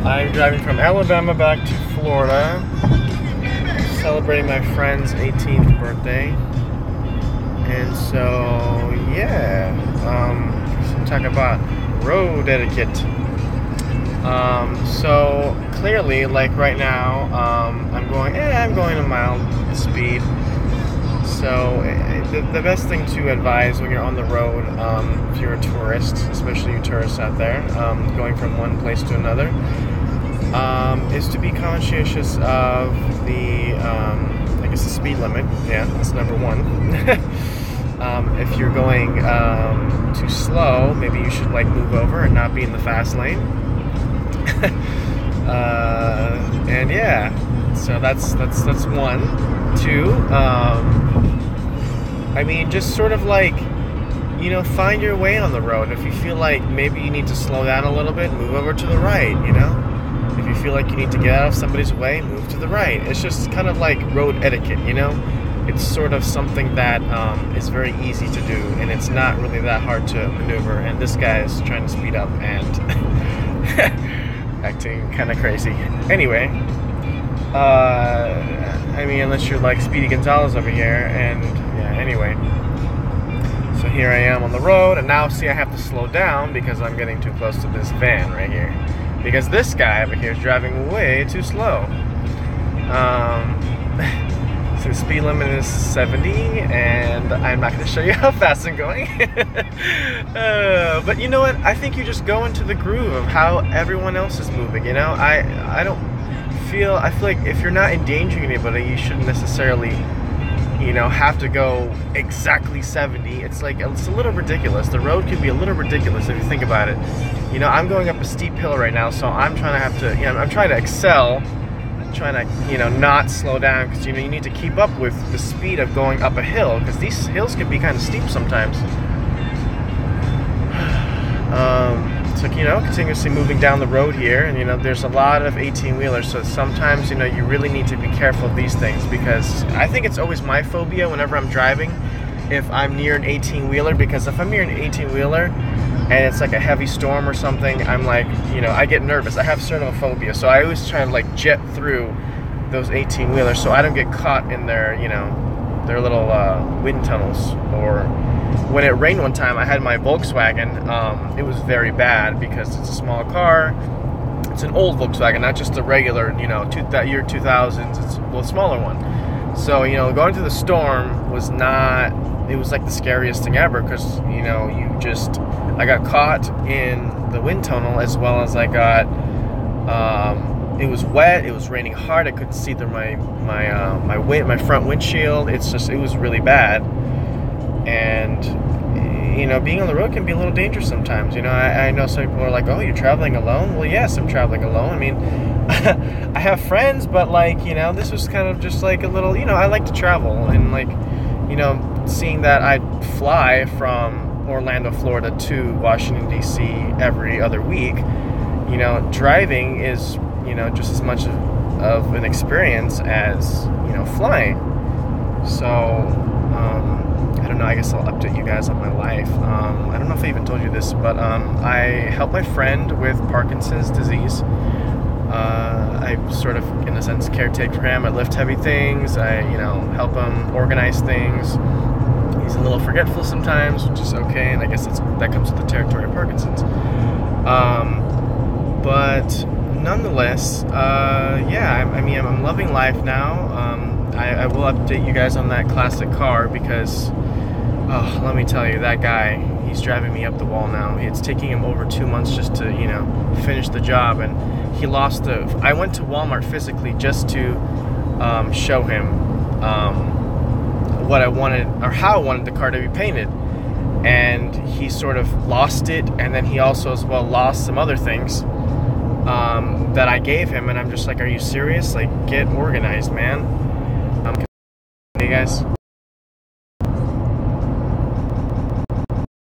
I'm driving from Alabama back to Florida, celebrating my friend's 18th birthday. And so, yeah, talk about road etiquette. So clearly, like right now, I'm going a mild speed. So the best thing to advise when you're on the road, if you're a tourist, especially you tourists out there, going from one place to another, is to be conscientious of the, the speed limit. Yeah, that's number one. If you're going too slow, maybe you should move over and not be in the fast lane. And yeah, so that's one. Two, just sort of find your way on the road. If you feel like maybe you need to slow down a little bit, move over to the right, If you feel like you need to get out of somebody's way, move to the right. It's just kind of like road etiquette, It's sort of something that is very easy to do, and it's not really that hard to maneuver. And this guy is trying to speed up and acting kind of crazy. Anyway, unless you're like Speedy Gonzalez over here, and yeah, anyway. So here I am on the road, and now see I have to slow down because I'm getting too close to this van right here. Because this guy over here is driving way too slow. So the speed limit is 70, and I'm not going to show you how fast I'm going. But you know what? I think you just go into the groove of how everyone else is moving, I feel like if you're not endangering anybody, you shouldn't necessarily, have to go exactly 70. It's a little ridiculous. The road can be a little ridiculous if you think about it. I'm going up a steep hill right now, so I'm trying I'm trying to excel, trying to, not slow down, because, you need to keep up with the speed of going up a hill, because these hills can be kind of steep sometimes. So, continuously moving down the road here, and, there's a lot of 18-wheelers, so sometimes, you really need to be careful of these things, because I think it's always my phobia whenever I'm driving, if I'm near an 18-wheeler, because if I'm near an 18-wheeler, and it's like a heavy storm or something, I'm I get nervous. I have cernophobia, so I always try to jet through those 18-wheelers so I don't get caught in their, their little wind tunnels. Or when it rained one time, I had my Volkswagen. It was very bad because it's a small car. It's an old Volkswagen, not just a regular, year 2000s. It's a smaller one. So, going through the storm was not, it was like the scariest thing ever, because, I got caught in the wind tunnel, as well as I got, it was wet, it was raining hard, I couldn't see through my front windshield. It was really bad. And, being on the road can be a little dangerous sometimes. I know some people are like, oh, you're traveling alone? Well, yes, I'm traveling alone. I have friends, but this was kind of just a little, I like to travel, and seeing that I fly from Orlando, Florida to Washington, D.C. every other week, driving is, just as much of an experience as, flying. So, I don't know, I guess I'll update you guys on my life. I don't know if I even told you this, but I help my friend with Parkinson's disease. I sort of, in a sense, caretake for him. I lift heavy things. I, help him organize things. He's a little forgetful sometimes, which is okay, and I guess that comes with the territory of Parkinson's. But nonetheless, I'm loving life now. I will update you guys on that classic car, because, let me tell you, that guy, he's driving me up the wall now. It's taking him over 2 months just to, finish the job, and he lost I went to Walmart physically just to show him what I wanted, or how I wanted the car to be painted, and he sort of lost it, and then he also as well lost some other things that I gave him, and I'm just like, are you serious? Get organized, man. Hey guys.